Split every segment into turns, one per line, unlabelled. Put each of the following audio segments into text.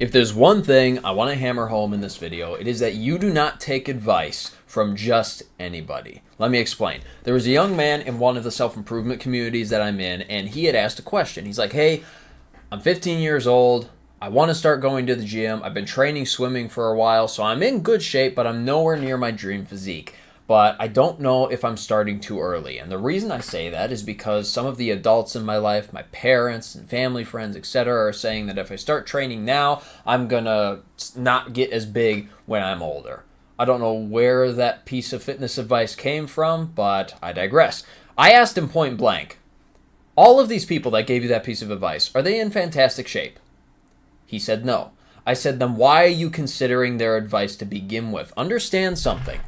If there's one thing I want to hammer home in this video, it is that you do not take advice from just anybody. Let me explain. There was a young man in one of the self-improvement communities that I'm in, and he had asked a question. He's like, hey, I'm 15 years old. I want to start going to the gym. I've been training swimming for a while, so I'm in good shape, but I'm nowhere near my dream physique. But I don't know if I'm starting too early. And the reason I say that is because some of the adults in my life, my parents and family friends, etc., are saying that if I start training now, I'm going to not get as big when I'm older. I don't know where that piece of fitness advice came from, but I digress. I asked him point blank, all of these people that gave you that piece of advice, are they in fantastic shape? He said no. I said, then why are you considering their advice to begin with? Understand something.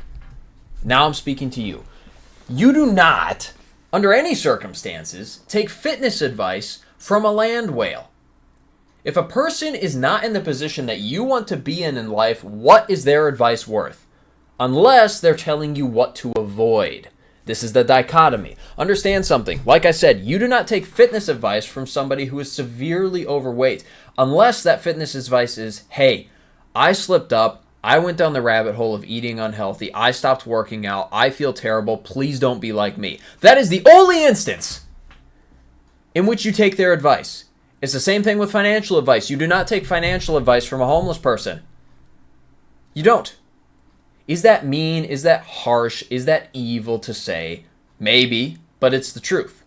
Now I'm speaking to you. You do not, under any circumstances, take fitness advice from a land whale. If a person is not in the position that you want to be in life, what is their advice worth? Unless they're telling you what to avoid. This is the dichotomy. Understand something. Like I said, you do not take fitness advice from somebody who is severely overweight. Unless that fitness advice is, hey, I slipped up. I went down the rabbit hole of eating unhealthy. I stopped working out. I feel terrible. Please don't be like me. That is the only instance in which you take their advice. It's the same thing with financial advice. You do not take financial advice from a homeless person. You don't. Is that mean? Is that harsh? Is that evil to say? Maybe, but it's the truth.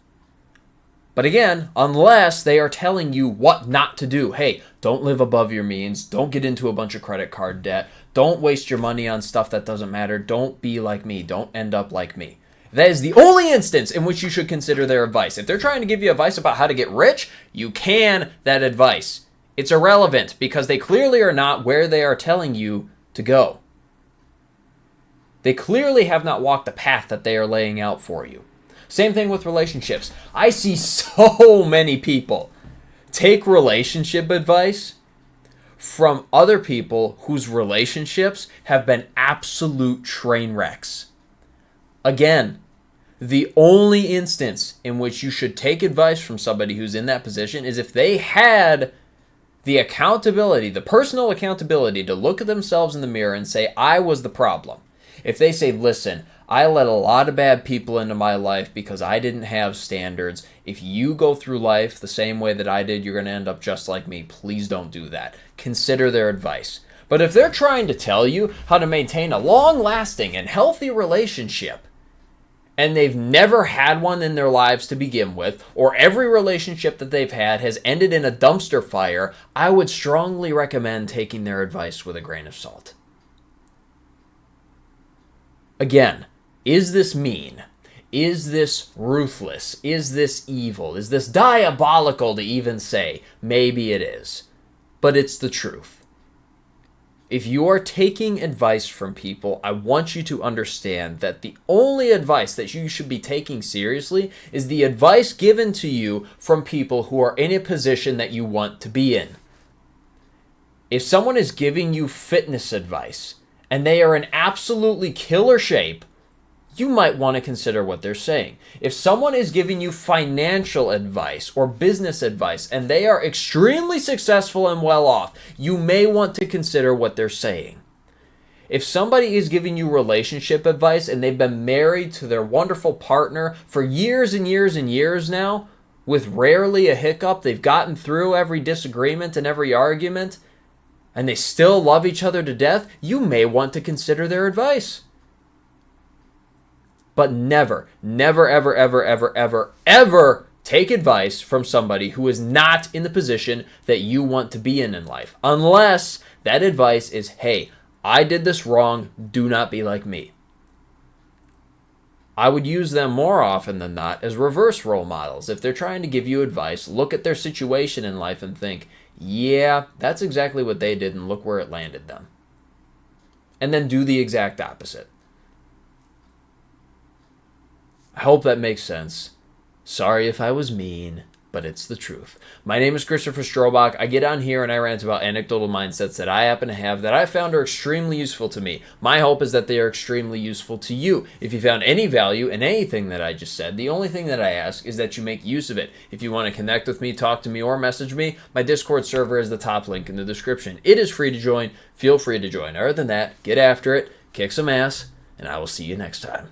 But again, unless they are telling you what not to do. Hey, don't live above your means. Don't get into a bunch of credit card debt. Don't waste your money on stuff that doesn't matter. Don't be like me. Don't end up like me. That is the only instance in which you should consider their advice. If they're trying to give you advice about how to get rich, you can that advice. It's irrelevant because they clearly are not where they are telling you to go. They clearly have not walked the path that they are laying out for you. Same thing with relationships. I see so many people take relationship advice from other people whose relationships have been absolute train wrecks. Again, the only instance in which you should take advice from somebody who's in that position is if they had the accountability, the personal accountability to look at themselves in the mirror and say, I was the problem. If they say, listen, I let a lot of bad people into my life because I didn't have standards. If you go through life the same way that I did, you're going to end up just like me. Please don't do that. Consider their advice. But if they're trying to tell you how to maintain a long-lasting and healthy relationship, and they've never had one in their lives to begin with, or every relationship that they've had has ended in a dumpster fire, I would strongly recommend taking their advice with a grain of salt. Again, is this mean? Is this ruthless? Is this evil? Is this diabolical to even say? Maybe it is. But it's the truth. If you are taking advice from people, I want you to understand that the only advice that you should be taking seriously is the advice given to you from people who are in a position that you want to be in. If someone is giving you fitness advice and they are in absolutely killer shape, you might want to consider what they're saying. If someone is giving you financial advice or business advice and they are extremely successful and well off, you may want to consider what they're saying. If somebody is giving you relationship advice and they've been married to their wonderful partner for years and years and years now, with rarely a hiccup, they've gotten through every disagreement and every argument, and they still love each other to death, you may want to consider their advice. But never, never, ever, ever, ever, ever, ever take advice from somebody who is not in the position that you want to be in life. Unless that advice is, hey, I did this wrong, do not be like me. I would use them more often than not as reverse role models. If they're trying to give you advice, look at their situation in life and think, yeah, that's exactly what they did and look where it landed them. And then do the exact opposite. I hope that makes sense. Sorry if I was mean. but it's the truth. My name is Christopher Strobach. I get on here and I rant about anecdotal mindsets that I happen to have that I found are extremely useful to me. My hope is that they are extremely useful to you. If you found any value in anything that I just said, the only thing that I ask is that you make use of it. If you want to connect with me, talk to me, or message me, my Discord server is the top link in the description. It is free to join. Feel free to join. Other than that, get after it, kick some ass, and I will see you next time.